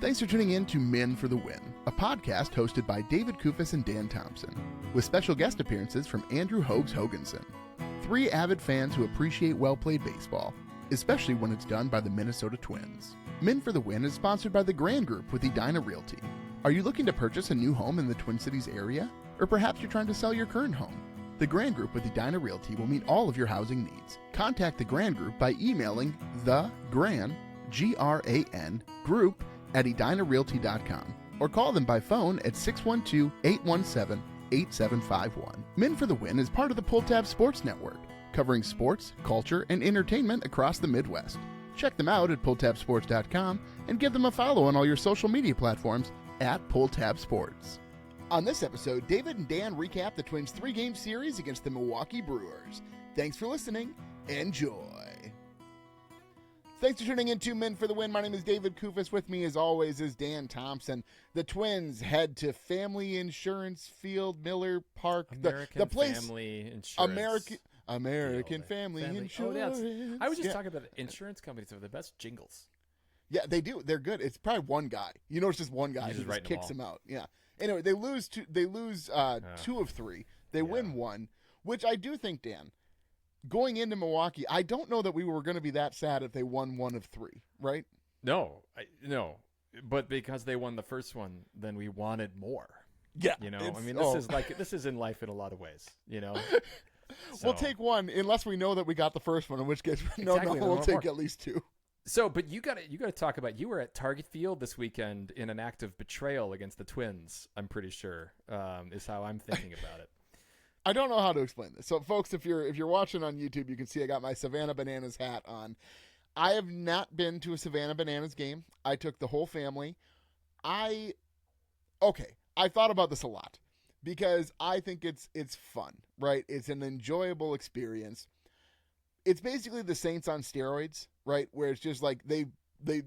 Thanks for tuning in to Men for the Win, a podcast hosted by David Kufis and Dan Thompson, with special guest appearances from Andrew Hoags Hoganson. Three avid fans who appreciate well-played baseball, especially when it's done by the Minnesota Twins. Men for the Win is sponsored by the Grand Group with Edina Realty. Are you looking to purchase a new home in the Twin Cities area? Or perhaps you're trying to sell your current home? The Grand Group with Edina Realty will meet all of your housing needs. Contact the Grand Group by emailing thegran, G-R-A-N, group at edinarealty.com or call them by phone at 612-817-8751. Men for the Win is part of the Pulltab Sports Network, covering sports, culture, and entertainment across the Midwest. Check them out at pulltabsports.com and give them a follow on all your social media platforms at Pulltab Sports. On this episode, David and Dan recap the Twins' three-game series against the Milwaukee Brewers. Thanks for listening. Enjoy. Thanks for tuning in to Men for the Win. My name is David Kufis. With me, as always, is Dan Thompson. The Twins head to Family Insurance Field, Miller Park. American the place, Family Insurance. American Family Insurance. Oh, I was just talking about insurance companies have the best jingles. Yeah, they do. They're good. It's probably one guy. You know, it's just one guy who just kicks him out. Yeah. Anyway, they lose two of three. They win one, which I do think, Dan, going into Milwaukee, I don't know that we were going to be that sad if they won one of three, right? No. But because they won the first one, then we wanted more. Yeah. You know, I mean, this is in life in a lot of ways, you know? So. We'll take one unless we know that we got the first one, in which case, we'll take at least two. So, but you got to talk about, you were at Target Field this weekend in an act of betrayal against the Twins, I'm pretty sure, is how I'm thinking about it. I don't know how to explain this. So, folks, if you're watching on YouTube, you can see I got my Savannah Bananas hat on. I have not been to a Savannah Bananas game. I took the whole family. I thought about this a lot because I think it's fun, right? It's an enjoyable experience. It's basically the Saints on steroids, right? Where it's just like they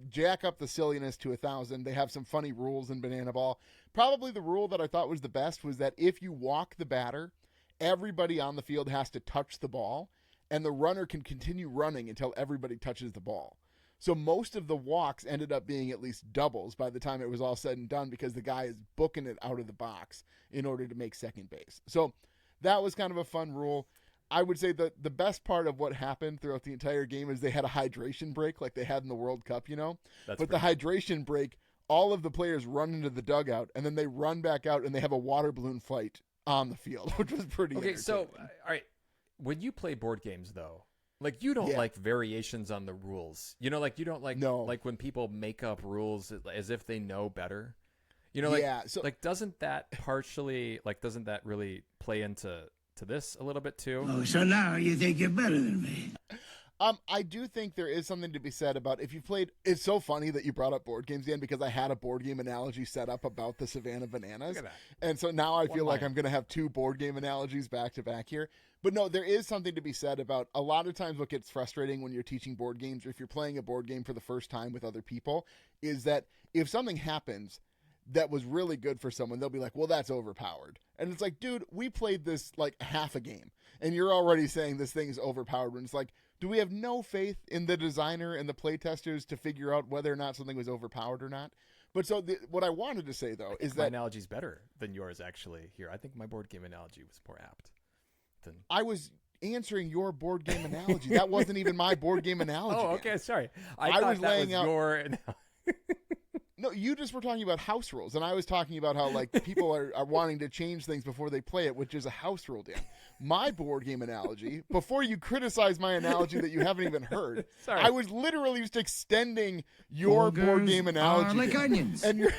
jack up the silliness to 1,000. They have some funny rules in Banana Ball. Probably the rule that I thought was the best was that if you walk the batter, everybody on the field has to touch the ball, and the runner can continue running until everybody touches the ball. So most of the walks ended up being at least doubles by the time it was all said and done because the guy is booking it out of the box in order to make second base. So that was kind of a fun rule. I would say that the best part of what happened throughout the entire game is they had a hydration break like they had in the World Cup, you know? But the hydration break, all of the players run into the dugout, and then they run back out, and they have a water balloon fight on the field, which was pretty entertaining. So, all right, when you play board games, though, like you don't like variations on the rules. You know, like you don't like when people make up rules as if they know better. You know, doesn't that really play into this a little bit too? Oh, so now you think you're better than me? I do think there is something to be said about if you played. It's so funny that you brought up board games, Dan, because I had a board game analogy set up about the Savannah Bananas. Look at that. And so now I feel like I'm going to have two board game analogies back to back here. But no, there is something to be said about a lot of times what gets frustrating when you're teaching board games or if you're playing a board game for the first time with other people is that if something happens that was really good for someone, they'll be like, well, that's overpowered. And it's like, dude, we played this like half a game and you're already saying this thing is overpowered. And it's like, do we have no faith in the designer and the play testers to figure out whether or not something was overpowered or not? But so what I wanted to say, though, is that my analogy's better than yours actually here. I think my board game analogy was more apt than I was answering your board game analogy. That wasn't even my board game analogy. Oh, okay. Sorry. I was laying out your analogy. No, you just were talking about house rules, and I was talking about how like people are wanting to change things before they play it, which is a house rule, Dan. My board game analogy, before you criticize my analogy that you haven't even heard, Sorry. I was literally just extending your board game analogy. Like onions. And you're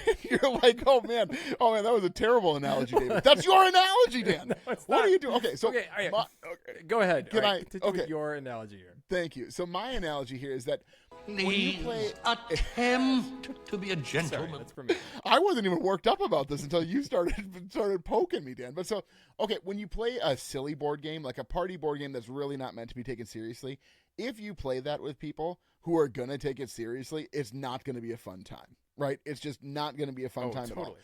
like, oh man, that was a terrible analogy, David. That's your analogy, Dan. No, what are you doing? Okay, so okay, all right. Go ahead. Can I? Continue with your analogy here. Thank you. So my analogy here is that when you Please play, attempt to be a gentleman. Sorry, that's for me. I wasn't even worked up about this until you started poking me, Dan. But so, okay, when you play a silly board game, like a party board game that's really not meant to be taken seriously, if you play that with people who are going to take it seriously, it's not going to be a fun time, right? It's just not going to be a fun time at all.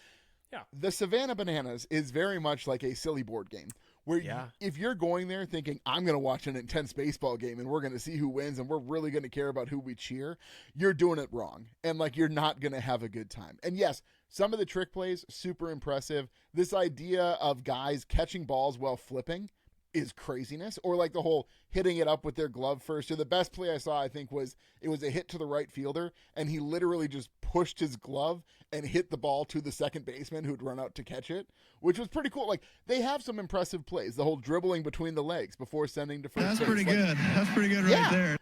Yeah. The Savannah Bananas is very much like a silly board game where if you're going there thinking, I'm going to watch an intense baseball game and we're going to see who wins and we're really going to care about who we cheer, you're doing it wrong. And like, you're not going to have a good time. And yes, some of the trick plays, super impressive. This idea of guys catching balls while flipping is craziness, or like the whole hitting it up with their glove first. Or the best play I saw, I think, was it was a hit to the right fielder, and he literally just pushed his glove and hit the ball to the second baseman who'd run out to catch it, which was pretty cool. Like, they have some impressive plays. The whole dribbling between the legs before sending to first base. That's pretty good. That's pretty good right there.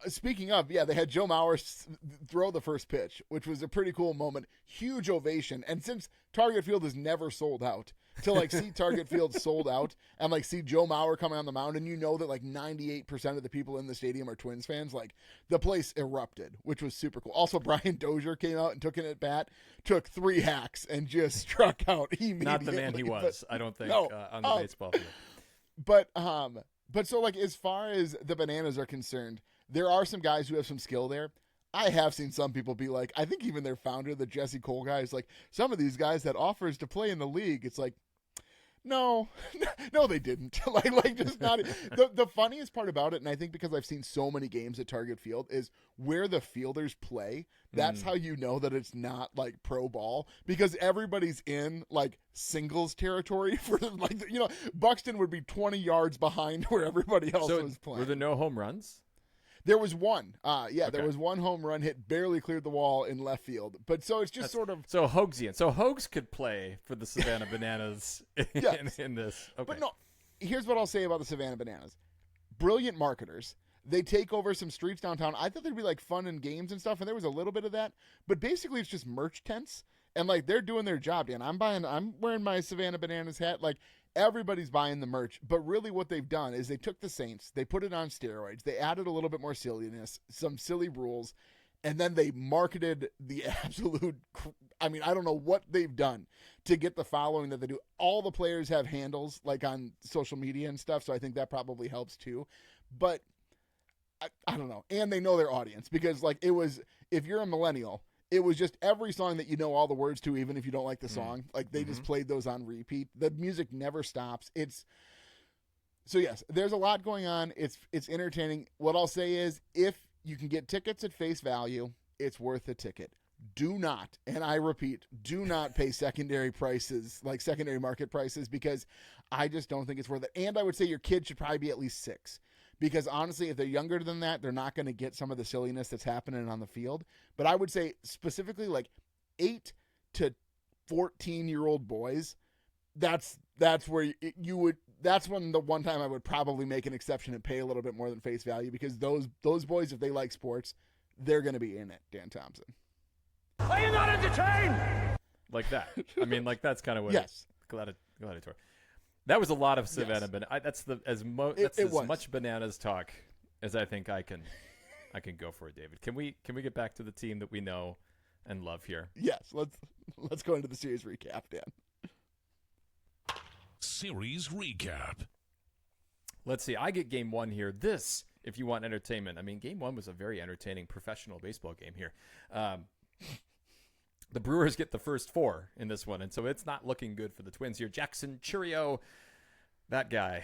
Speaking of, they had Joe Mauer throw the first pitch, which was a pretty cool moment. Huge ovation. And since Target Field is never sold out, to like see Target Field sold out and like see Joe Mauer coming on the mound, and you know that like 98% of the people in the stadium are Twins fans, like the place erupted, which was super cool. Also, Brian Dozier came out and took an at bat, took 3 hacks and just struck out immediately. Not the man he was, I don't think, on the baseball field. But so like, as far as the Bananas are concerned, there are some guys who have some skill there. I have seen some people be like, I think even their founder, the Jesse Cole guy, is like, some of these guys had offers to play in the league. It's like, no, they didn't. like just not. The funniest part about it, and I think because I've seen so many games at Target Field, is where the fielders play. That's how you know that it's not like pro ball, because everybody's in like singles territory for like, Buxton would be 20 yards behind where everybody else was playing. Were there no home runs? There was one. There was one home run hit, barely cleared the wall in left field. But so it's just sort of... So Hoagsian. So Hoags could play for the Savannah Bananas in this. Okay. But no, here's what I'll say about the Savannah Bananas. Brilliant marketers. They take over some streets downtown. I thought there'd be like fun and games and stuff, and there was a little bit of that. But basically it's just merch tents. And like, they're doing their job, Dan. I'm wearing my Savannah Bananas hat. Like, everybody's buying the merch, but really what they've done is they took the Saints, they put it on steroids, they added a little bit more silliness, some silly rules, and then they marketed the absolute, I don't know what they've done to get the following that they do. All the players have handles like on social media and stuff, so I think that probably helps too. But I don't know. And they know their audience, because like, it was, if you're a millennial, it was just every song that you know all the words to, even if you don't like the song. Like, they just played those on repeat. The music never stops. So yes, there's a lot going on. It's entertaining. What I'll say is, if you can get tickets at face value, it's worth a ticket. Do not, and I repeat, do not pay secondary prices, like secondary market prices, because I just don't think it's worth it. And I would say your kid should probably be at least 6. Because honestly, if they're younger than that, they're not going to get some of the silliness that's happening on the field. But I would say specifically like 8 to 14-year-old boys, that's where you would. That's when the one time I would probably make an exception and pay a little bit more than face value, because those boys, if they like sports, they're going to be in it. Dan Thompson. Are you not entertained? Like that. Like that's kind of what. Yes. Gladiator. That was a lot of Savannah, but that's as much Bananas talk as I think I can go for it, David. Can we get back to the team that we know and love here? Yes, let's go into the series recap, Dan. Series recap. Let's see. I get game 1 here. This, if you want entertainment. Game 1 was a very entertaining professional baseball game here. The Brewers get the first 4 in this one, and so it's not looking good for the Twins here. Jackson Chourio, that guy.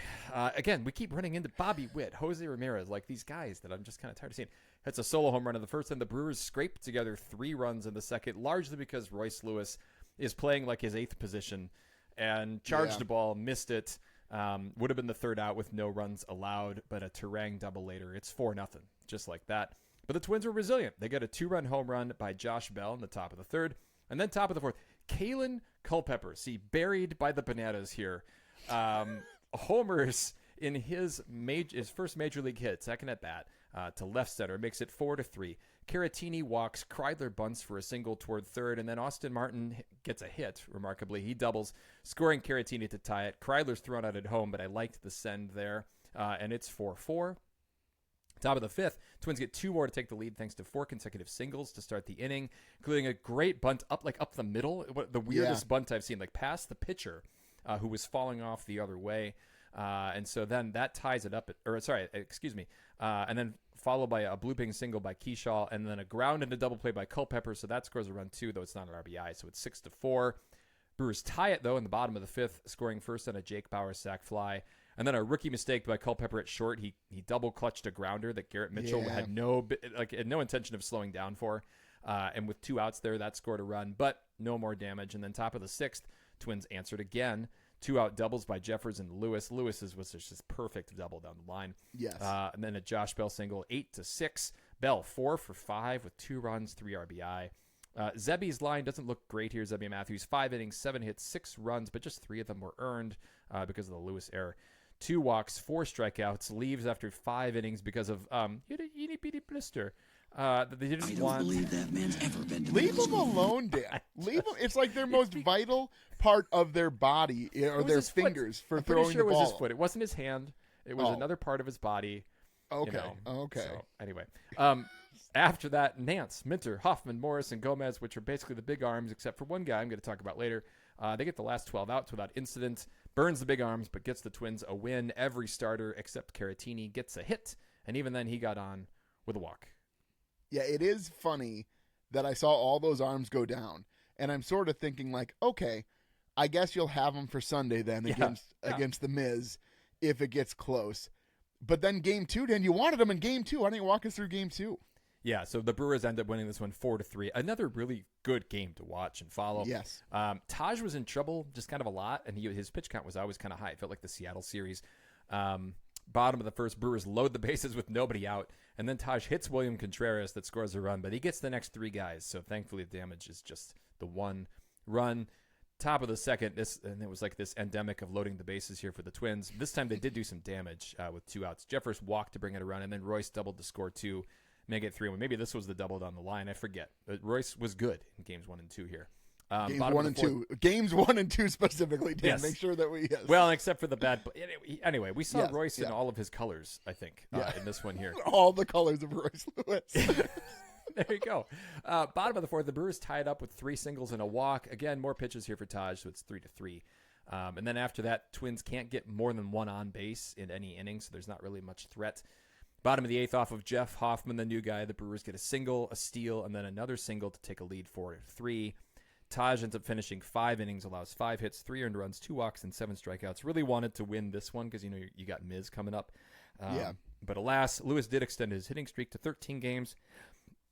Again, we keep running into Bobby Witt, Jose Ramirez, like these guys that I'm just kind of tired of seeing. It's a solo home run in the first, and the Brewers scraped together 3 runs in the second, largely because Royce Lewis is playing like his 8th position and charged the ball, missed it. Would have been the third out with no runs allowed, but a Turang double later. It's 4-0, just like that. But the Twins were resilient. They got a 2-run home run by Josh Bell in the top of the third. And then top of the fourth, Kaelen Culpepper. See, buried by the Bananas here. Homers in his first major league hit, second at bat, to left center. Makes it 4-3. Caratini walks. Kreidler bunts for a single toward third. And then Austin Martin gets a hit, remarkably. He doubles, scoring Caratini to tie it. Kreidler's thrown out at home, but I liked the send there. And it's 4-4. Top of the fifth, Twins get 2 more to take the lead thanks to 4 consecutive singles to start the inning, including a great bunt up the middle. The weirdest bunt I've seen, like past the pitcher, who was falling off the other way. And so then that ties it up. And then followed by a blooping single by Keyshaw, and then a ground and a double play by Culpepper. So that scores a run too, though it's not an RBI. So it's 6-4. Brewers tie it, though, in the bottom of the fifth, scoring first on a Jake Bauer sac fly. And then a rookie mistake by Culpepper at short. He double clutched a grounder that Garrett Mitchell had no intention of slowing down for. And with 2 outs there, that scored a run, but no more damage. And then top of the sixth, Twins answered again. 2-out doubles by Jeffers and Lewis. Lewis's was just this perfect double down the line. Yes. And then a Josh Bell single, 8-6. Bell 4 for 5 with 2 runs, 3 RBI. Zebby's line doesn't look great here. Zebby Matthews, 5 innings, 7 hits, 6 runs, but just 3 of them were earned because of the Lewis error. 2 walks, 4 strikeouts, leaves after 5 innings because of itty bitty blister. They didn't believe that man's ever been to Leave them alone, Dan. Leave them. It's like their most vital part of their body or their fingers for throwing the ball. It was his foot. It wasn't his hand. It was another part of his body. Okay. Okay. So, anyway, after that, Nance, Minter, Hoffman, Morris, and Gomez, which are basically the big arms, except for one guy I'm going to talk about later. They get the last 12 outs without incident. Burns the big arms, but gets the Twins a win. Every starter except Caratini gets a hit, and even then he got on with a walk. Yeah, it is funny that I saw all those arms go down, and I'm sort of thinking like, okay, I guess you'll have them for Sunday then against the Miz if it gets close. But then game 2, Dan, you wanted them in game 2. Why don't you walk us through game 2? Yeah, so the Brewers end up winning this one 4-3. Another really good game to watch and follow. Yes. Taj was in trouble just kind of a lot, and his pitch count was always kind of high. It felt like the Seattle series. Bottom of the first, Brewers load the bases with nobody out, and then Taj hits William Contreras that scores a run, but he gets the next 3 guys, so thankfully the damage is just the 1 run. Top of the second, and it was like this endemic of loading the bases here for the Twins. This time they did do some damage with 2 outs. Jeffers walked to bring it a run, and then Royce doubled to score 2, make it 3-1. Maybe this was the double down the line. I forget. But Royce was good in games 1 and 2 here. Games 1 and 2. Games 1 and 2 specifically, Dan. Yes. Make sure that we. Yes. Well, except for the bad. Anyway, we saw Royce in all of his colors, I think, in this one here. All the colors of Royce Lewis. There you go. Bottom of the fourth, the Brewers tied up with 3 singles and a walk. Again, more pitches here for Taj, so it's 3-3. And then after that, Twins can't get more than 1 on base in any inning, so there's not really much threat. Bottom of the 8th, off of Jeff Hoffman, the new guy, the Brewers get a single, a steal, and then another single to take a lead 4-3. Taj ends up finishing 5 innings, allows 5 hits, 3 earned runs, 2 walks, and 7 strikeouts. Really wanted to win this one because, you got Miz coming up. But alas, Lewis did extend his hitting streak to 13 games.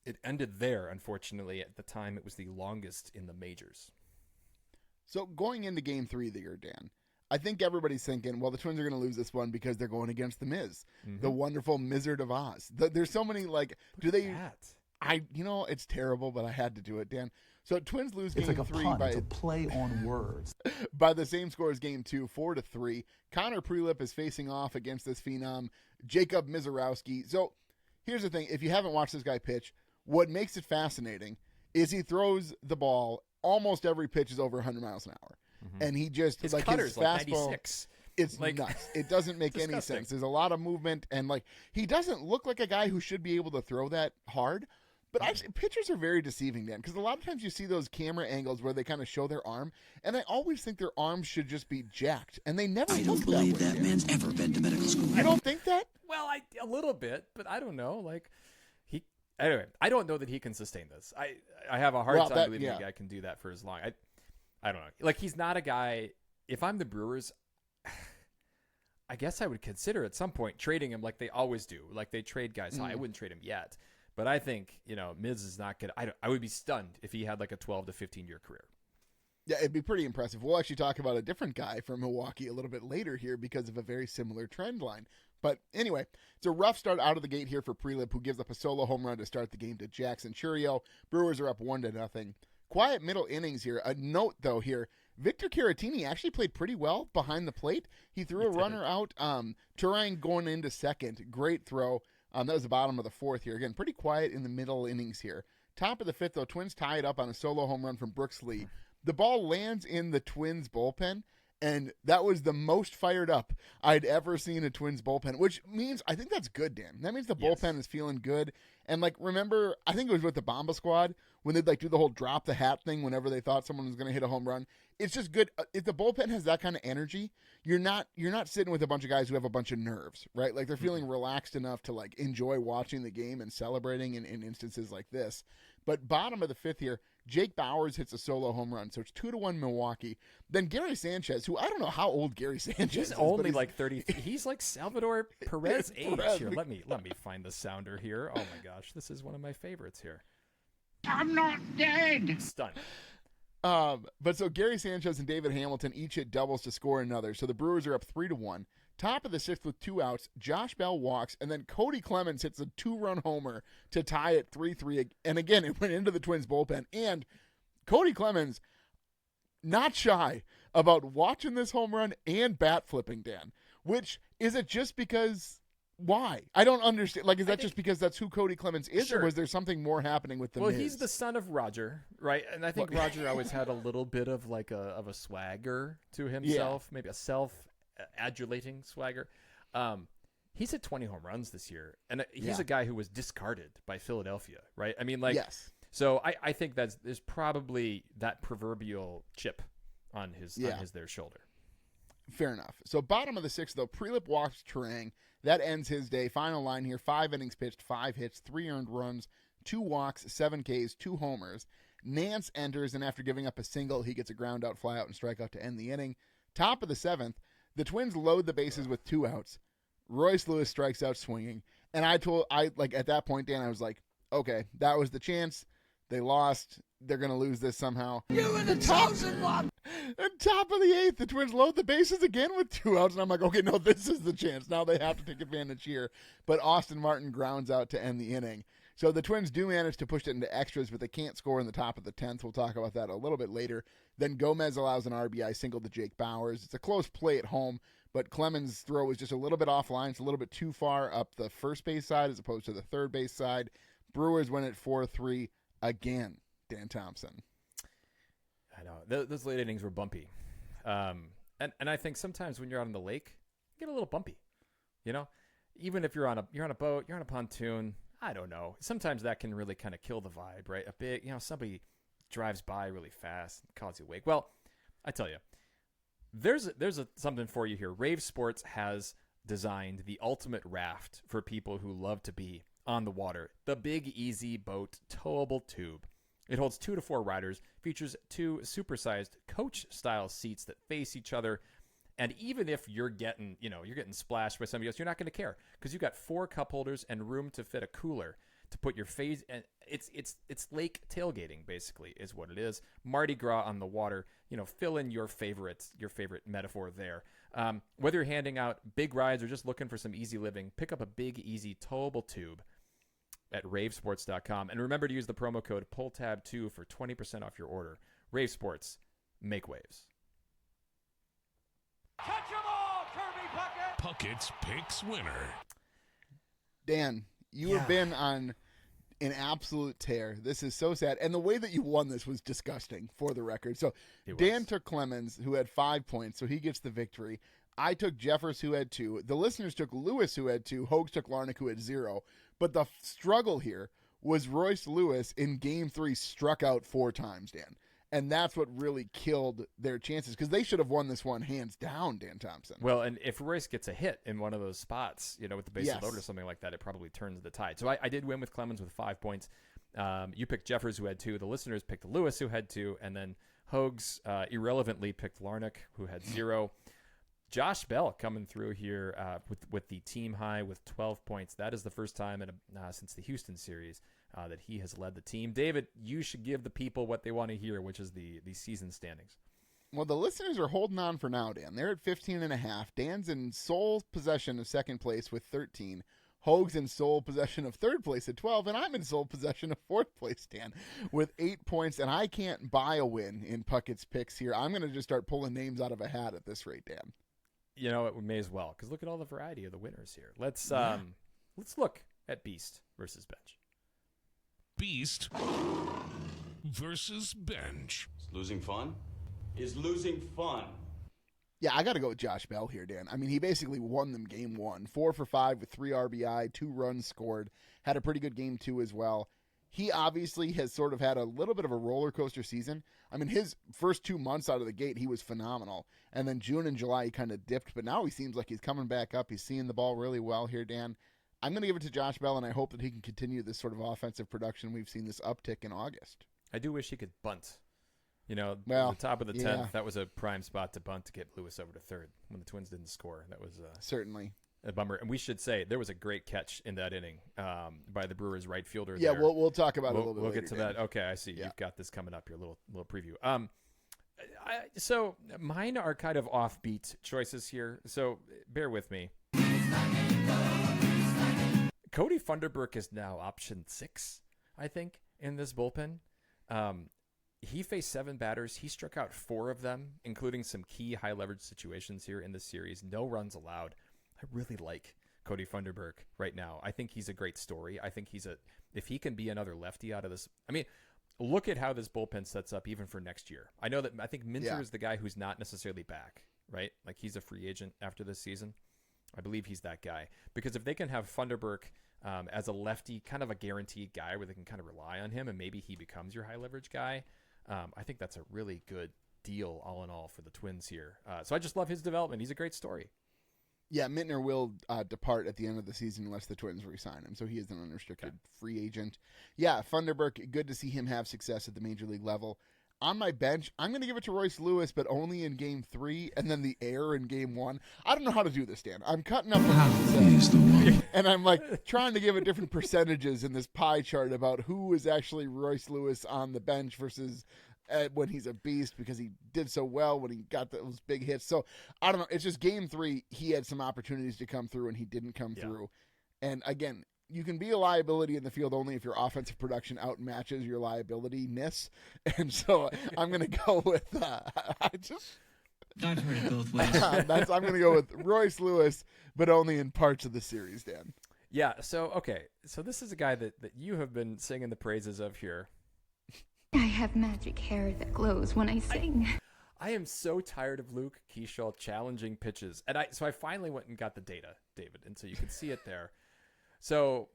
It ended there, unfortunately. At the time, it was the longest in the majors. So going into game 3 there, Dan, I think everybody's thinking, well, the Twins are going to lose this one because they're going against the Miz, the wonderful Wizard of Oz. There's so many, it's terrible, but I had to do it, Dan. So Twins lose game 3 by a play on words by the same score as game 2, 4-3. Connor Prelip is facing off against this phenom, Jacob Mizorowski. So here's the thing. If you haven't watched this guy pitch, what makes it fascinating is he throws the ball. Almost every pitch is over 100 miles an hour. And he just, his his fastball, 96. It's nuts. It doesn't make any sense. There's a lot of movement, and he doesn't look like a guy who should be able to throw that hard. But actually, pitchers are very deceiving, Dan, because a lot of times you see those camera angles where they kind of show their arm, and I always think their arms should just be jacked, and they never look that way. I don't believe that man's ever been to medical school. You don't think that? Well, a little bit, but I don't know. Anyway, I don't know that he can sustain this. I have a hard time believing a guy can do that for as long. I don't know. He's not a guy. If I'm the Brewers, I guess I would consider at some point trading him like they always do. Like they trade guys high. I wouldn't trade him yet. But I think, Miz is not good. I would be stunned if he had a 12 to 15-year career. Yeah, it'd be pretty impressive. We'll actually talk about a different guy from Milwaukee a little bit later here because of a very similar trend line. But anyway, it's a rough start out of the gate here for Prelip, who gives up a solo home run to start the game to Jackson Churio. Brewers are up 1-0. Quiet middle innings here. A note, though, here. Victor Caratini actually played pretty well behind the plate. He threw a runner out. Turang going into second. Great throw. That was the bottom of the 4th here. Again, pretty quiet in the middle innings here. Top of the 5th, though, Twins tie it up on a solo home run from Brooks Lee. The ball lands in the Twins bullpen, and that was the most fired up I'd ever seen a Twins bullpen, which means I think that's good, Dan. That means the bullpen is feeling good. And, remember, I think it was with the Bomba Squad when they'd, do the whole drop the hat thing whenever they thought someone was going to hit a home run. It's just good. If the bullpen has that kind of energy, you're not sitting with a bunch of guys who have a bunch of nerves, right? They're feeling relaxed enough to, enjoy watching the game and celebrating in instances like this. But bottom of the 5th here, Jake Bauers hits a solo home run, so it's 2-1 Milwaukee. Then Gary Sanchez, who I don't know how old Gary Sanchez is. Only like 30. He's like Salvador Perez age. Here, let me find the sounder here. Oh my gosh, this is one of my favorites here. I'm not dead. Stunned. But so Gary Sanchez and David Hamilton each hit doubles to score another. So the Brewers are up 3-1. Top of the sixth with 2 outs, Josh Bell walks, and then Kody Clemens hits a 2-run homer to tie it 3-3. And again, it went into the Twins bullpen. And Kody Clemens, not shy about watching this home run and bat flipping, Dan. Which, is it just because, why? I don't understand. Like, is that just because that's who Kody Clemens is, sure. Or was there something more happening with the Well, Miz? he's the son of Roger, right? And I think Roger always had a little bit of like a swagger to himself, maybe a self-adulating swagger. He's hit 20 home runs this year, and he's a guy who was discarded by Philadelphia, right? I mean, like, yes. So I think there's probably that proverbial chip on their shoulder. Fair enough. So bottom of the sixth, though, Prelip walks Terang. That ends his day. Final line here, 5 innings pitched, 5 hits, 3 earned runs, 2 walks, 7 Ks, 2 homers. Nance enters, and after giving up a single, he gets a ground out, fly out, and strikeout to end the inning. Top of the seventh, the Twins load the bases with 2 outs. Royce Lewis strikes out swinging. And at that point, Dan, I was like, okay, that was the chance. They lost. They're going to lose this somehow. You were the chosen one. And top of the eighth, the Twins load the bases again with 2 outs. And I'm like, okay, no, this is the chance. Now they have to take advantage here. But Austin Martin grounds out to end the inning. So the Twins do manage to push it into extras, but they can't score in the top of the 10th. We'll talk about that a little bit later. Then Gomez allows an RBI single to Jake Bauers. It's a close play at home, but Clemens' throw was just a little bit offline. It's a little bit too far up the first base side as opposed to the third base side. Brewers win at 4-3 again, Dan Thompson. I know. Those late innings were bumpy. And I think sometimes when you're out on the lake, you get a little bumpy. You know? Even if you're on a boat, you're on a pontoon, I don't know. Sometimes that can really kind of kill the vibe, right? A big, somebody drives by really fast and calls you awake. Well, I tell you, there's something for you here. Rave Sports has designed the ultimate raft for people who love to be on the water. The Big Easy Boat Towable Tube. It holds 2 to 4 riders, features 2 supersized coach-style seats that face each other, and even if you're getting splashed by somebody else, you're not going to care because you got 4 cup holders and room to fit a cooler to put your face. And it's lake tailgating basically is what it is. Mardi Gras on the water. Fill in your favorite metaphor there. Whether you're handing out big rides or just looking for some easy living, pick up a Big Easy towable tube at ravesports.com. And remember to use the promo code PULLTAB2 for 20% off your order. Rave Sports, make waves. Catch 'em all, Kirby Puckett! Puckett's Picks winner. Dan, you have been on an absolute tear. This is so sad. And the way that you won this was disgusting, for the record. So Dan took Clemens, who had 5 points, so he gets the victory. I took Jeffers, who had 2. The listeners took Lewis, who had 2. Hogs took Larnach, who had 0. But the struggle here was Royce Lewis in Game 3 struck out 4 times, Dan. And that's what really killed their chances because they should have won this one hands down, Dan Thompson. Well, and if Royce gets a hit in one of those spots, with the bases loaded or something like that, it probably turns the tide. So I did win with Clemens with 5 points. You picked Jeffers, who had 2. The listeners picked Lewis, who had 2. And then Hogs irrelevantly picked Larnach, who had 0. Josh Bell coming through here with the team high with 12 points. That is the first time since the Houston series that he has led the team. David, you should give the people what they want to hear, which is the season standings. Well, the listeners are holding on for now, Dan. They're at 15.5. Dan's in sole possession of second place with 13. Hogs in sole possession of third place at 12. And I'm in sole possession of fourth place, Dan, with 8 points. And I can't buy a win in Puckett's Picks here. I'm going to just start pulling names out of a hat at this rate, Dan. It may as well, because look at all the variety of the winners here. Let's look at Beast versus Bench. Beast versus Bench. Is losing fun? Is losing fun? Yeah, I got to go with Josh Bell here, Dan. I mean, he basically won them game 1. 4 for 5 with 3 RBI, 2 runs scored. Had a pretty good game 2 as well. He obviously has sort of had a little bit of a roller coaster season. I mean, his first 2 months out of the gate, he was phenomenal. And then June and July, he kind of dipped. But now he seems like he's coming back up. He's seeing the ball really well here, Dan. I'm going to give it to Josh Bell, and I hope that he can continue this sort of offensive production we've seen, this uptick in August. I do wish he could bunt. Well, the top of the 10th, yeah. that was a prime spot to bunt to get Lewis over to third when the Twins didn't score. That was certainly a bummer. And we should say there was a great catch in that inning by the Brewers right fielder. Yeah, there. we'll talk about it a little bit We'll later, get to Dan. that. Okay, I see. Yeah. You've got this coming up, your little preview. So mine are kind of offbeat choices here, so bear with me. Kody Funderburk is now option 6, I think, in this bullpen. He faced 7 batters. He struck out 4 of them, including some key high-leverage situations here in the series. No runs allowed. I really like Kody Funderburk right now. I think he's a great story. I think if he can be another lefty out of this, I mean, look at how this bullpen sets up even for next year. I think Minter is the guy who's not necessarily back, right? Like he's a free agent after this season. I believe he's that guy. Because if they can have Funderburk as a lefty, kind of a guaranteed guy where they can kind of rely on him and maybe he becomes your high-leverage guy, I think that's a really good deal all in all for the Twins here. So I just love his development. He's a great story. Yeah, Mintner will depart at the end of the season unless the Twins re-sign him, so he is an unrestricted free agent. Yeah, Funderburk, good to see him have success at the major league level. On my bench, I'm going to give it to Royce Lewis, but only in Game 3, and then the air in Game 1. I don't know how to do this, Dan. I'm cutting up and I'm like trying to give it different percentages in this pie chart about who is actually Royce Lewis on the bench versus when he's a beast because he did so well when he got those big hits. So I don't know. It's just Game 3, he had some opportunities to come through and he didn't come through. And again, you can be a liability in the field only if your offensive production outmatches your liability-ness. And so I'm going to go with I've heard it both ways. I'm going to go with Royce Lewis, but only in parts of the series, Dan. Yeah, so this is a guy that you have been singing the praises of here. I have magic hair that glows when I sing. I am so tired of Luke Keeschall challenging pitches. And so I finally went and got the data, David, and so you can see it there. So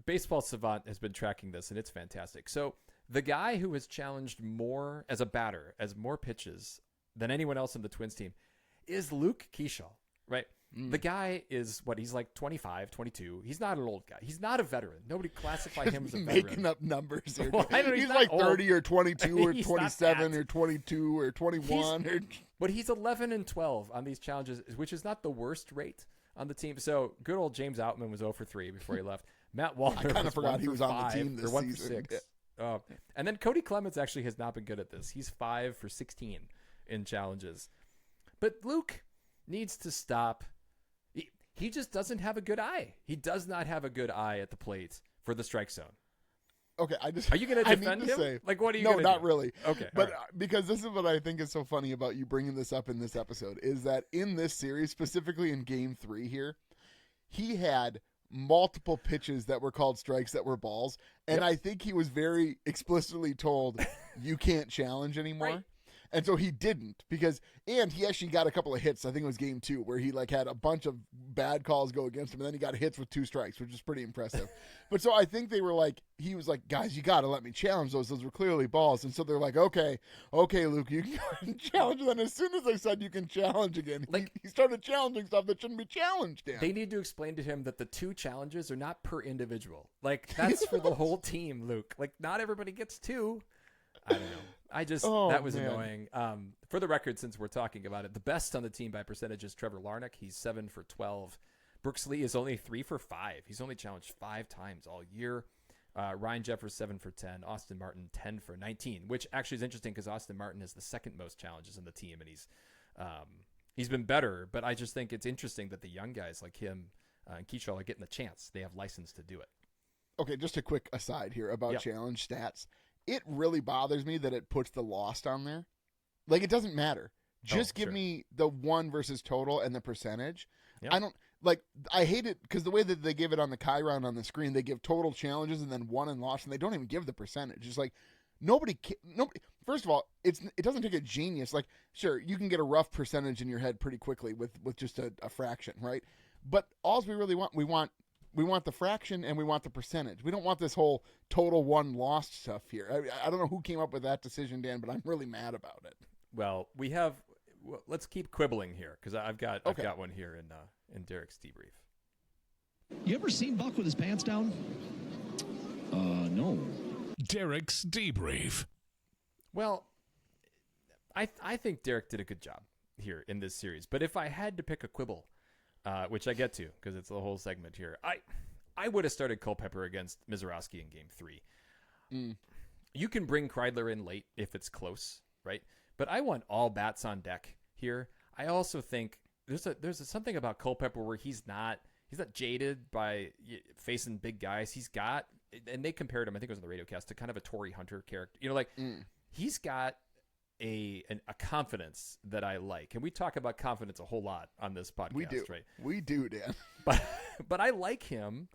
Baseball Savant has been tracking this, and it's fantastic. So the guy who has challenged more as a batter, as more pitches than anyone else in the Twins team is Luke Keeschall, right? The guy is, he's like 25, 22. He's not an old guy. He's not a veteran. Nobody classify him as a veteran. Making up numbers here. Well, he's like 30 or 22 or He's 27 or 22 or 21. But he's 11 and 12 on these challenges, which is not the worst rate on the team. So good old James Outman was 0 for 3 before he left. Matt Walker I kind of forgot he was on the team this 1 season. For 6. And then Cody Clemens actually has not been good at this. He's 5 for 16 in challenges. But Luke needs to stop. He just doesn't have a good eye. He does not have a good eye at the plate for the strike zone. Okay, Are you going to defend him? Say, like, what are you No, going to not do? really. Okay. But right. because this is what I think is so funny about you bringing this up in this episode is that in this series, specifically in Game 3 here, he had multiple pitches that were called strikes that were balls. And I think he was very explicitly told, you can't challenge anymore. Right. And so he didn't and he actually got a couple of hits. I think it was Game 2 where he had a bunch of bad calls go against him. And then he got hits with 2 strikes, which is pretty impressive. But so I think he was like, guys, you got to let me challenge those. Those were clearly balls. And so they're like, okay, Luke, you can go ahead and challenge. And then as soon as I said you can challenge again, he started challenging stuff that shouldn't be challenged. Dan. They need to explain to him that the 2 challenges are not per individual. That's for the whole team, Luke. Not everybody gets 2. I don't know. That was annoying. For the record, since we're talking about it, the best on the team by percentage is Trevor Larnach. He's 7 for 12. Brooks Lee is only 3 for 5. He's only challenged 5 times all year. Ryan Jeffers, 7 for 10. Austin Martin, 10 for 19, which actually is interesting because Austin Martin is the second most challenges in the team, and he's been better. But I just think it's interesting that the young guys like him and Keeschall are getting the chance. They have license to do it. Okay, just a quick aside here about challenge stats. It really bothers me that it puts the lost on there. It doesn't matter. Just give me the 1 versus total and the percentage. Yep. I hate it because the way that they give it on the Chiron on the screen, they give total challenges and then 1 and lost, and they don't even give the percentage. It's like nobody. First of all, it doesn't take a genius. Sure, you can get a rough percentage in your head pretty quickly with just a fraction, right? But all we really want, we want the fraction and we want the percentage. We don't want this whole total 1 lost stuff here. I don't know who came up with that decision, Dan, but I'm really mad about it. Well, let's keep quibbling here because I've got one here in Derek's debrief. You ever seen Buck with his pants down? No. Derek's debrief. Well, I think Derek did a good job here in this series. But if I had to pick a quibble, which I get to because it's the whole segment here, I would have started Culpepper against Mizorowski in Game 3. You can bring Kreidler in late if it's close, right? But I want all bats on deck here. I also think there's something about Culpepper where he's not jaded by facing big guys. He's got, and they compared him, I think it was on the radio cast, to kind of a Torrey Hunter character. He's got a confidence that I like. And we talk about confidence a whole lot on this podcast, we do. Right? We do, Dan. But I like him.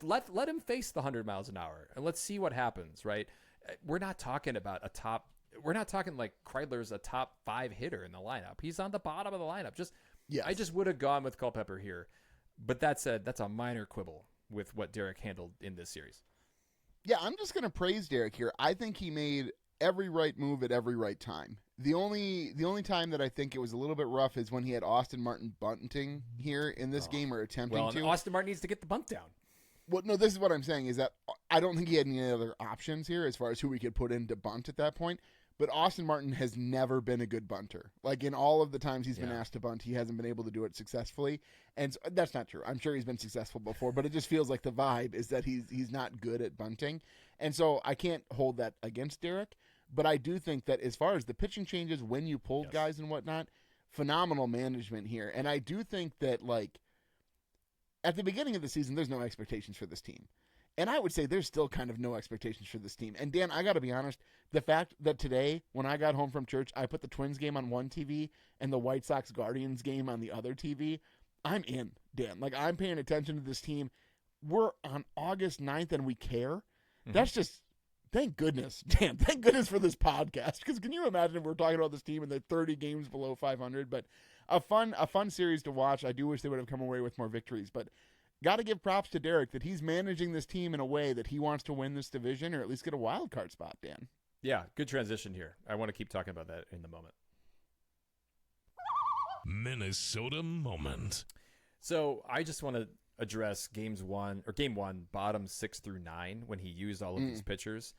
Let him face the 100 miles an hour and let's see what happens, right? We're not talking about we're not talking like Kreidler's a top 5 hitter in the lineup. He's on the bottom of the lineup. I just would have gone with Culpepper here. But that said, that's a minor quibble with what Derek handled in this series. Yeah, I'm just going to praise Derek here. I think he made every right move at every right time. The only time that I think it was a little bit rough is when he had Austin Martin bunting here in this game, or attempting to. Austin Martin needs to get the bunt down. Well, no, this is what I'm saying is that I don't think he had any other options here as far as who we could put in to bunt at that point. But Austin Martin has never been a good bunter. Like in all of the times he's been asked to bunt, he hasn't been able to do it successfully. And so, that's not true. I'm sure he's been successful before, but it just feels like the vibe is that he's not good at bunting. And so I can't hold that against Derek. But I do think that as far as the pitching changes, when you pulled guys and whatnot, phenomenal management here. And I do think that, like, at the beginning of the season, there's no expectations for this team. And I would say there's still kind of no expectations for this team. And, Dan, I got to be honest, the fact that today, when I got home from church, I put the Twins game on one TV and the White Sox-Guardians game on the other TV, I'm in, Dan. Like, I'm paying attention to this team. We're on August 9th and we care. Mm-hmm. That's just... Thank goodness, Dan. Thank goodness for this podcast. Because can you imagine if we're talking about this team and they're 30 games below 500? But a fun series to watch. I do wish they would have come away with more victories. But got to give props to Derek that he's managing this team in a way that he wants to win this division or at least get a wild card spot, Dan. Yeah, good transition here. I want to keep talking about that in the moment. Minnesota moment. So I just want to address game one, bottom 6 through 9, when he used all of these pitchers.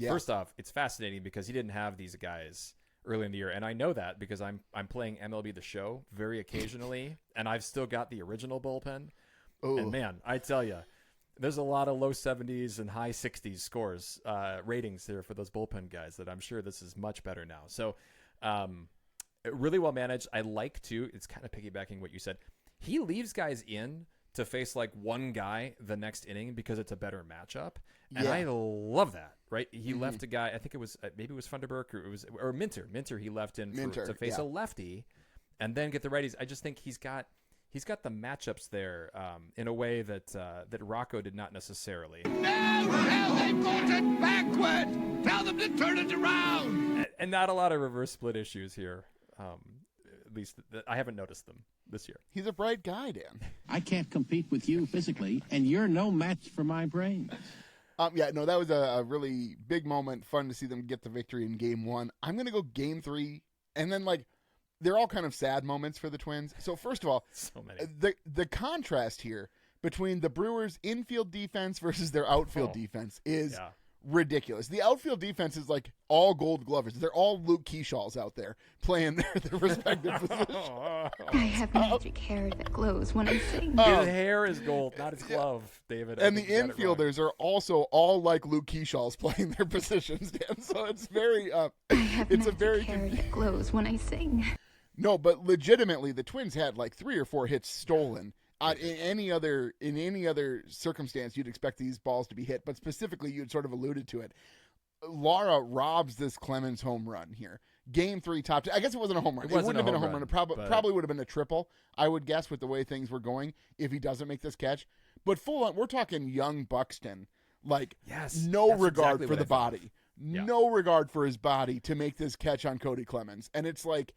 First off, it's fascinating because he didn't have these guys early in the year, and I know that because I'm playing MLB The Show very occasionally, and I've still got the original bullpen. Ooh. And man, I tell you, there's a lot of low 70s and high 60s scores ratings there for those bullpen guys that I'm sure this is much better now. So really well managed. I like to, it's kind of piggybacking what you said. He leaves guys in to face like one guy the next inning because it's a better matchup. And I love that, right? He left a guy, I think it was, maybe it was Funderburk or Minter. Minter he left in to face a lefty and then get the righties. I just think he's got the matchups there in a way that Rocco did not necessarily. No, hell, they brought it backward. Tell them to turn it around. And not a lot of reverse split issues here. At least I haven't noticed them this year. He's a bright guy, Dan. I can't compete with you physically, and you're no match for my brain. That was a really big moment. Fun to see them get the victory in game one. I'm going to go game 3, and then they're all kind of sad moments for the Twins. So first of all, so many. The contrast here between the Brewers' infield defense versus their outfield defense is ridiculous. The outfield defense is like all Gold Glovers. They're all Luke Keyshaws out there playing their respective positions. I have magic hair that glows when I sing. His hair is gold, not his glove, David. And the infielders are also all like Luke Keyshaws playing their positions, Dan. So it's very I have magic hair that glows when I sing. No, but legitimately, the Twins had like 3 or 4 hits stolen. In any other circumstance, you'd expect these balls to be hit, but specifically, you'd sort of alluded to it. Lara robs this Clemens home run here. Game 3, top 2. I guess it wasn't a home run. It wouldn't have been a home run. It probably would have been a triple, I would guess, with the way things were going if he doesn't make this catch. But full on, we're talking young Buxton. No regard for the body. Yeah. No regard for his body to make this catch on Cody Clemens. And it's like,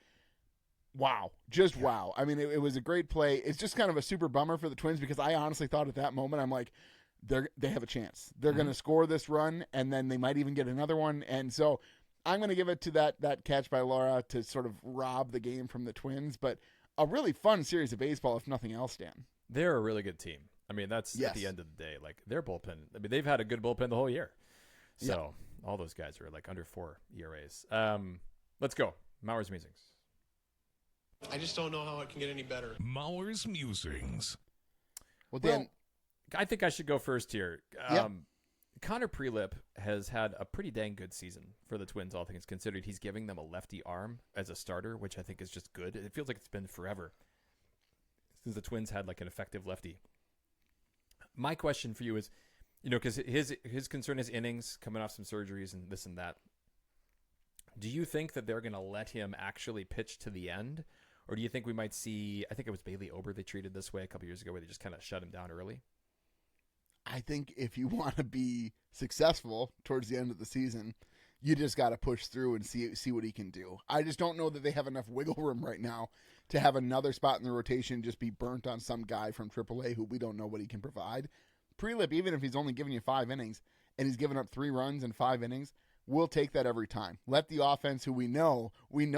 wow. Just wow. I mean, it was a great play. It's just kind of a super bummer for the Twins because I honestly thought at that moment, I'm like, they have a chance. They're going to score this run, and then they might even get another one. And so I'm going to give it to that catch by Lara to sort of rob the game from the Twins. But a really fun series of baseball, if nothing else, Dan. They're a really good team. I mean, that's at the end of the day. Like, their bullpen, I mean, they've had a good bullpen the whole year. So, all those guys are like under 4 ERAs. Let's go. Mauer's Musings. I just don't know how it can get any better. Mauer's Musings. Well, Dan, I think I should go first here. Yep. Connor Prelip has had a pretty dang good season for the Twins, all things considered. He's giving them a lefty arm as a starter, which I think is just good. It feels like it's been forever since the Twins had like an effective lefty. My question for you is, because his concern is innings, coming off some surgeries and this and that. Do you think that they're going to let him actually pitch to the end? Or do you think we might see, I think it was Bailey Ober they treated this way a couple years ago where they just kind of shut him down early? I think if you want to be successful towards the end of the season, you just got to push through and see what he can do. I just don't know that they have enough wiggle room right now to have another spot in the rotation just be burnt on some guy from AAA who we don't know what he can provide. Prelip, even if he's only giving you 5 innings and he's given up 3 runs in 5 innings, we'll take that every time. Let the offense, who we know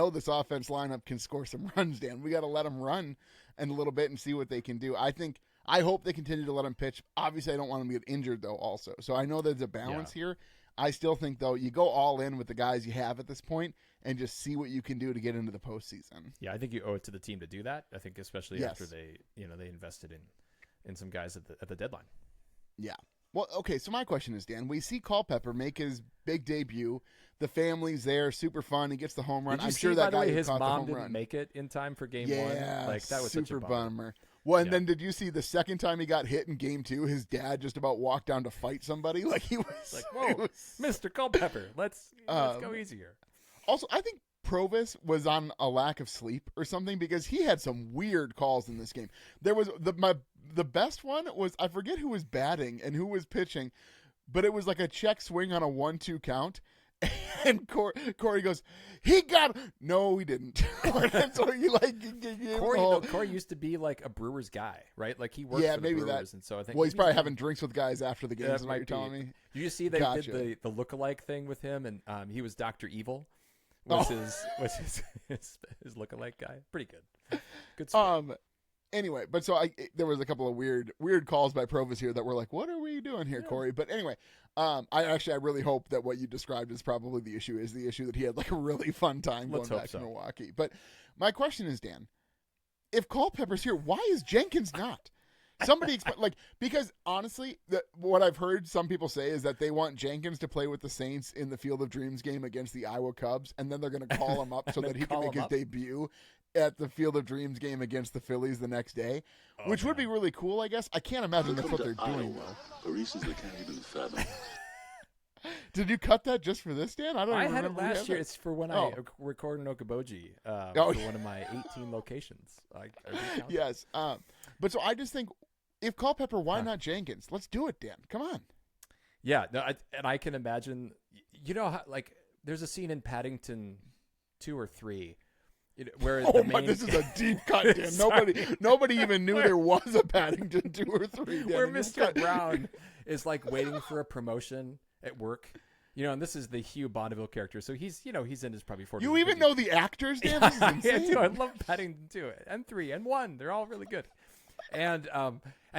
this offense lineup can score some runs, Dan. We got to let them run in a little bit and see what they can do. I hope they continue to let him pitch. Obviously, I don't want him to get injured, though, also. So I know there's a balance here. I still think, though, you go all in with the guys you have at this point and just see what you can do to get into the postseason. Yeah, I think you owe it to the team to do that. I think especially after they invested in some guys at the deadline. Yeah. Well, okay, so my question is, Dan, we see Culpepper make his big debut. The family's there, super fun. He gets the home run. Did you I'm see, sure that guy his caught mom the home didn't run. make it in time for game 1. Yeah, Like that was super such a bummer. Well, and then did you see the second time he got hit in game 2, his dad just about walked down to fight somebody? Like he was like, whoa, Mr. Culpepper, let's go easier. Also, I think Provis was on a lack of sleep or something because he had some weird calls in this game. There was the best one was, I forget who was batting and who was pitching, but it was like a check swing on a 1-2 count. And Corey goes, he got – no, he didn't. So he Corey used to be like a Brewers guy, right? Like he worked for the Brewers. And so I think he's probably having drinks with guys after the games, is what you're telling me. Did you see they did the lookalike thing with him? And he was Dr. Evil was his lookalike guy. Pretty good. Good stuff. Anyway, but so there was a couple of weird calls by Provis here that were like, what are we doing here, Corey? But anyway, I really hope that what you described is probably the issue that he had like a really fun time going back to Milwaukee. But my question is, Dan, if Culpepper's here, why is Jenkins not? Somebody because honestly, what I've heard some people say is that they want Jenkins to play with the Saints in the Field of Dreams game against the Iowa Cubs, and then they're going to call him up so that he can make his debut at the Field of Dreams game against the Phillies the next day, which would be really cool, I guess. I can't imagine that's what they're doing, though. Reese's they can't even fathom. Did you cut that just for this, Dan? I had it last year. It's for when I recorded in Okoboji for one of my 18 locations. Yes. But so I just think, if Culpepper, why not Jenkins? Let's do it, Dan. Come on. Yeah. No, I can imagine, how, like, there's a scene in Paddington 2 or 3 where this is a deep cut, Dan. Nobody even knew there was a Paddington 2 or 3. Dan. Where Mr. Brown is like waiting for a promotion at work. And this is the Hugh Bonneville character. So he's in his probably 40s. You even know the actors, Dan? This is insane. Yeah, I love Paddington 2 and 3 and 1. They're all really good. And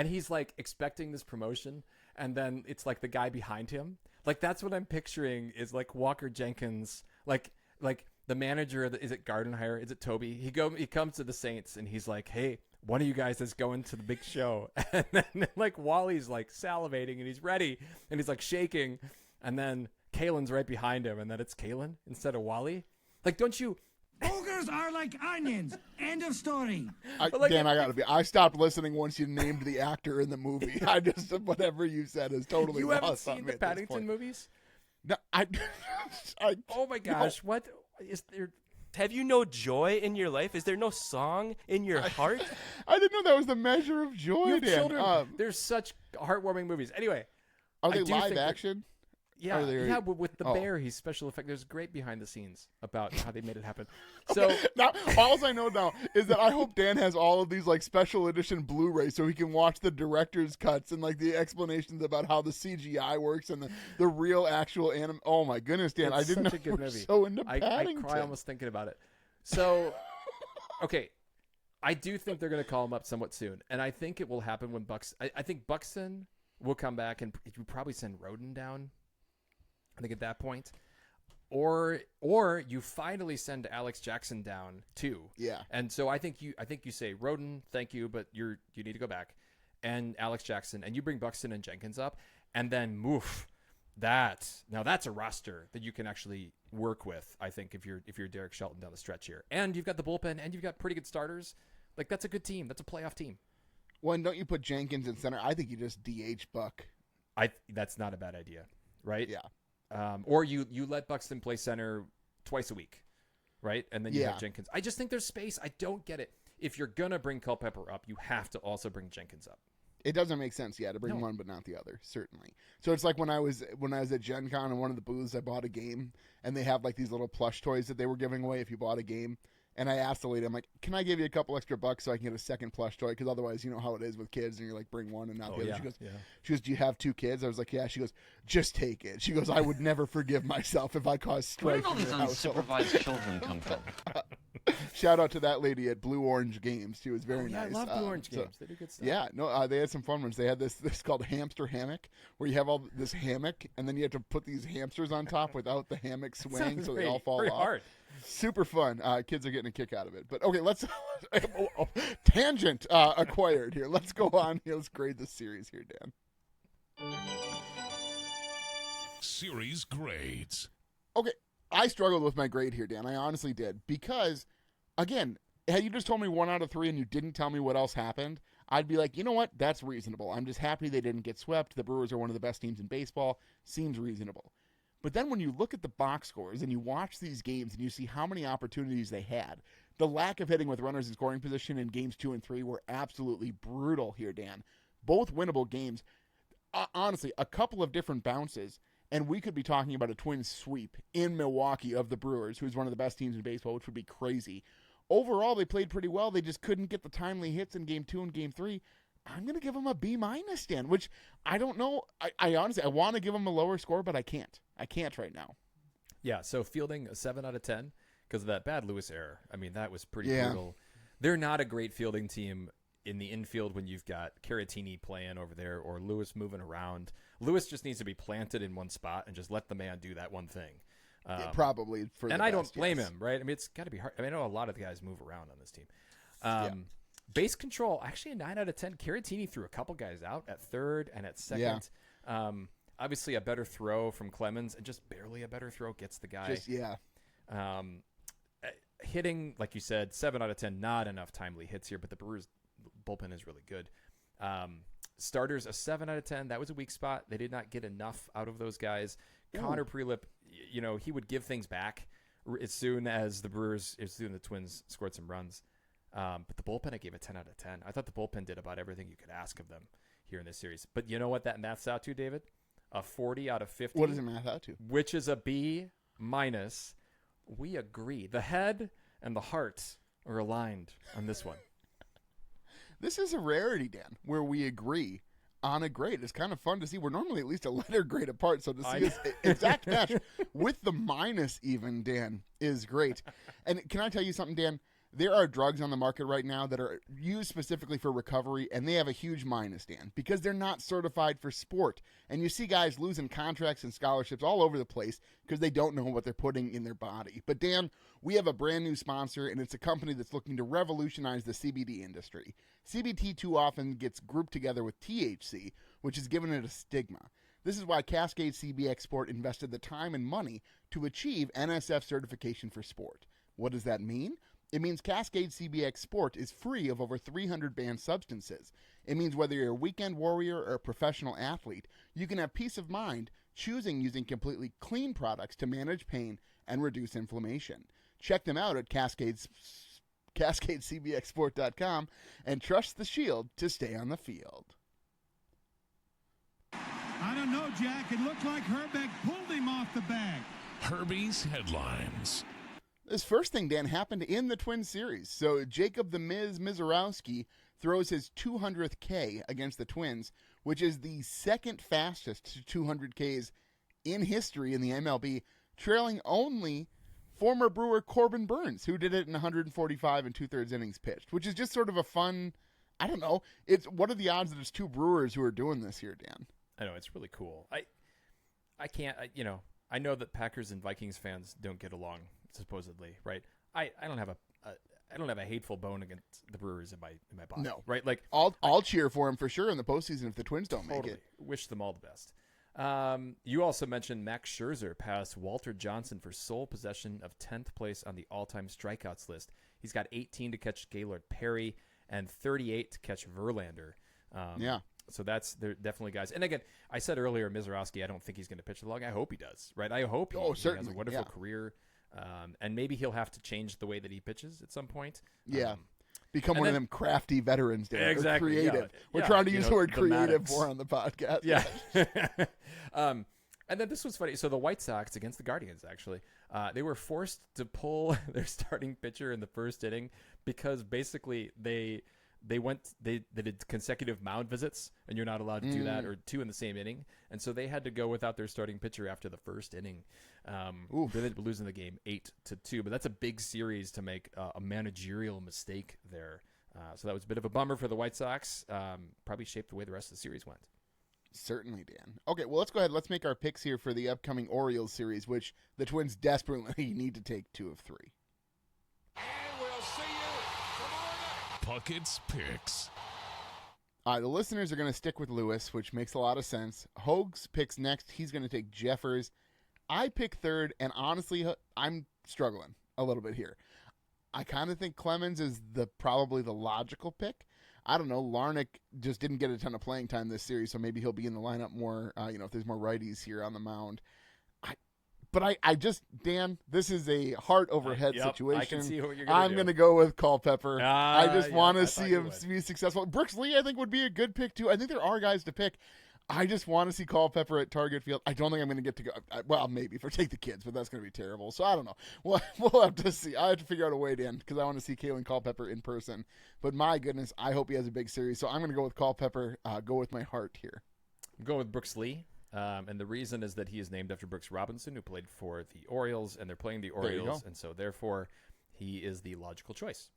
he's like expecting this promotion, and then it's like the guy behind him. Like that's what I'm picturing is like Walker Jenkins, like the manager of is it Gardenhire? Is it Toby? He comes to the Saints and he's like, hey, one of you guys is going to the big show. And then like Wally's like salivating and he's ready and he's like shaking. And then Kalen's right behind him and then it's Kaelen instead of Wally. Like, don't you? Ogres are like onions. End of story. Dan, I stopped listening once you named the actor in the movie. I just, whatever you said is totally lost. You haven't seen the Paddington movies? No, oh my gosh, no. What is there? Have you no joy in your life? Is there no song in your heart? I didn't know that was the measure of joy, Dan. Children. There's such heartwarming movies. Anyway, are they live action? Yeah, with the bear, he's special effect. There's great behind the scenes about how they made it happen. So now, all I know now is that I hope Dan has all of these like special edition Blu-rays so he can watch the director's cuts and like the explanations about how the CGI works and the real actual anime. Oh my goodness, Dan! It's I didn't know such a good movie. So into Paddington. I cry almost thinking about it. So, okay, I do think they're going to call him up somewhat soon, and I think it will happen when I think Buxton will come back, and you probably send Roden down. I think at that point. Or you finally send Alex Jackson down too. Yeah. And so I think you say, Roden, thank you, but you need to go back. And Alex Jackson, and you bring Buxton and Jenkins up, and then that's a roster that you can actually work with, I think, if you're Derek Shelton down the stretch here. And you've got the bullpen, and you've got pretty good starters. Like, that's a good team. That's a playoff team. Well, and don't you put Jenkins in center? I think you just DH Buck. That's not a bad idea, right? Yeah. Or you let Buxton play center twice a week, right? And then you have Jenkins. I just think there's space. I don't get it. If you're going to bring Culpepper up, you have to also bring Jenkins up. It doesn't make sense, to bring one but not the other, certainly. So it's like when I was at Gen Con in one of the booths, I bought a game, and they have like these little plush toys that they were giving away if you bought a game. And I asked the lady, I'm like, can I give you a couple extra bucks so I can get a second plush toy? Because otherwise, you know how it is with kids, and you're like, bring one and not the other. She goes, do you have 2 kids? I was like, yeah. She goes, just take it. She goes, I would never forgive myself if I caused strife. Where did all these unsupervised children come from? Shout out to that lady at Blue Orange Games. She was very nice. I love Blue Orange Games. They do good stuff. Yeah, no, they had some fun ones. They had this called Hamster Hammock, where you have all this hammock, and then you have to put these hamsters on top without the hammock swaying, so they all fall off. Hard. Super fun. Kids are getting a kick out of it. But okay, let's tangent acquired here. Let's go on here. Let's grade the series here, Dan. Series grades. Okay, I struggled with my grade here, Dan. I honestly did, because again, had you just told me 1 out of 3 and you didn't tell me what else happened, I'd be like, you know what? That's reasonable. I'm just happy they didn't get swept. The Brewers are one of the best teams in baseball. Seems reasonable. But then when you look at the box scores and you watch these games and you see how many opportunities they had, the lack of hitting with runners in scoring position in games 2 and 3 were absolutely brutal here, Dan. Both winnable games. Honestly, a couple of different bounces, and we could be talking about a Twins sweep in Milwaukee of the Brewers, who's one of the best teams in baseball, which would be crazy. Overall, they played pretty well. They just couldn't get the timely hits in Game 2 and Game 3. I'm going to give them a B-, Dan, which I don't know. I honestly, I want to give them a lower score, but I can't. I can't right now. Yeah, so fielding a 7 out of 10 because of that bad Lewis error. I mean, that was pretty brutal. They're not a great fielding team in the infield when you've got Caratini playing over there or Lewis moving around. Lewis just needs to be planted in one spot and just let the man do that one thing. Probably for and I don't blame him, right? I mean, it's got to be hard. I mean, I know a lot of the guys move around on this team. Base control, actually a 9 out of 10. Caratini threw a couple guys out at third and at second. Obviously, a better throw from Clemens, and just barely a better throw gets the guy. Hitting, like you said, 7 out of 10, not enough timely hits here, but the Brewers' bullpen is really good. Starters, a 7 out of 10. That was a weak spot. They did not get enough out of those guys. Connor Prelip, you know, he would give things back as soon as the Twins scored some runs. But the bullpen, I gave a 10 out of 10. I thought the bullpen did about everything you could ask of them here in this series. But you know what that maths out to, David? A 40 out of 50. What does it math out to? Which is a B-. We agree. The head and the heart are aligned on this one. This is a rarity, Dan, where we agree on a grade. It's kind of fun to see. We're normally at least a letter grade apart, so to see this exact match with the minus even, Dan, is great. And can I tell you something, Dan? There are drugs on the market right now that are used specifically for recovery, and they have a huge minus, Dan, because they're not certified for sport. And you see guys losing contracts and scholarships all over the place because they don't know what they're putting in their body. But, Dan, we have a brand new sponsor, and it's a company that's looking to revolutionize the CBD industry. CBD too often gets grouped together with THC, which has given it a stigma. This is why Cascade CBX Sport invested the time and money to achieve NSF certification for sport. What does that mean? It means Cascade CBX Sport is free of over 300 banned substances. It means whether you're a weekend warrior or a professional athlete, you can have peace of mind choosing using completely clean products to manage pain and reduce inflammation. Check them out at CascadeCBXSport.com and trust the Shield to stay on the field. I don't know, Jack. It looked like Herbeck pulled him off the bag. Herbie's headlines. This first thing, Dan, happened in the Twins series. So Jacob the Miz Mizorowski throws his 200th K against the Twins, which is the second fastest to 200 Ks in history in the MLB, trailing only former Brewer Corbin Burns, who did it in 145 and 2/3 innings pitched, which is just sort of a fun, I don't know. What are the odds that it's 2 Brewers who are doing this here, Dan? I know, it's really cool. I can't, I know that Packers and Vikings fans don't get along, supposedly, right? I don't have a hateful bone against the Brewers in my body. No, right? Like I'll cheer for them for sure in the postseason if the Twins don't make it. Wish them all the best. You also mentioned Max Scherzer passed Walter Johnson for sole possession of 10th place on the all-time strikeouts list. He's got 18 to catch Gaylord Perry and 38 to catch Verlander. So they're definitely guys. And again, I said earlier, Mizorowski, I don't think he's going to pitch long. I hope he does, right? I hope he has a wonderful career. And maybe he'll have to change the way that he pitches at some point. Become one of them crafty veterans. Dan. Exactly. Creative. We're trying to use the word creative more on the podcast. Yeah. And then this was funny. So the White Sox against the Guardians, actually, they were forced to pull their starting pitcher in the first inning because basically they did consecutive mound visits, and you're not allowed to do that, or 2 in the same inning. And so they had to go without their starting pitcher after the first inning. They ended up losing the game 8-2, but that's a big series to make a managerial mistake there. So that was a bit of a bummer for the White Sox. Probably shaped the way the rest of the series went. Certainly, Dan. Okay, well, let's go ahead. Let's make our picks here for the upcoming Orioles series, which the Twins desperately need to take 2 of 3. And we'll see you tomorrow night. Puckett's picks. The listeners are going to stick with Lewis, which makes a lot of sense. Hogs picks next. He's going to take Jeffers. I pick third, and honestly, I'm struggling a little bit here. I kind of think Clemens is probably the logical pick. I don't know. Larnach just didn't get a ton of playing time this series, so maybe he'll be in the lineup more, if there's more righties here on the mound. But I just, Dan, this is a heart over head situation. I can see what you're going to do. I'm going to go with Culpepper. I just want to see him be successful. Brooks Lee, I think, would be a good pick, too. I think there are guys to pick. I just want to see Culpepper at Target Field. I don't think I'm going to get to go. Well, maybe for Take the Kids, but that's going to be terrible. So I don't know. We'll have to see. I have to figure out a way, Dan, because I want to see Kaelen Culpepper in person. But my goodness, I hope he has a big series. So I'm going to go with Culpepper. Go with my heart here. Go with Brooks Lee. And the reason is that he is named after Brooks Robinson, who played for the Orioles, and they're playing the Orioles. And so, therefore, he is the logical choice.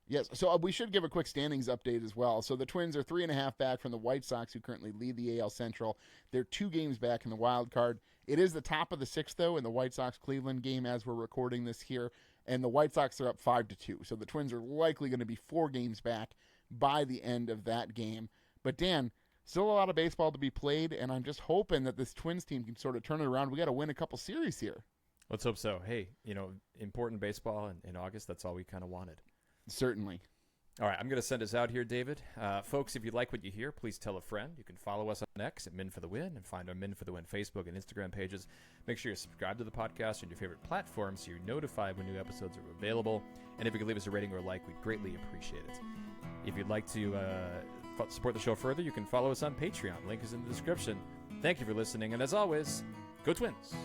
Yes, so we should give a quick standings update as well. So the Twins are 3.5 back from the White Sox, who currently lead the AL Central. They're 2 games back in the wild card. It is the top of the 6th, though, in the White Sox-Cleveland game as we're recording this here. And the White Sox are up 5-2. So the Twins are likely going to be 4 games back by the end of that game. But, Dan, still a lot of baseball to be played, and I'm just hoping that this Twins team can sort of turn it around. We got to win a couple series here. Let's hope so. Hey, important baseball in August, that's all we kind of wanted. Certainly. All right, I'm going to send us out here, David. Folks, if you like what you hear, please tell a friend. You can follow us on X at Min for the Win and find our Min for the Win Facebook and Instagram pages. Make sure you subscribe to the podcast on your favorite platform so you're notified when new episodes are available. And if you could leave us a rating or a like, we'd greatly appreciate it. If you'd like to support the show further, you can follow us on Patreon. Link is in the description. Thank you for listening, and as always, go Twins!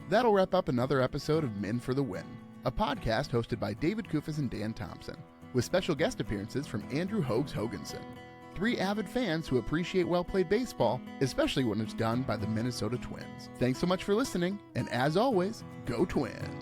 That'll wrap up another episode of Men for the Win, a podcast hosted by David Kufis and Dan Thompson, with special guest appearances from Andrew Hogs Hoganson, 3 avid fans who appreciate well-played baseball, especially when it's done by the Minnesota Twins. Thanks so much for listening, and as always, go Twins!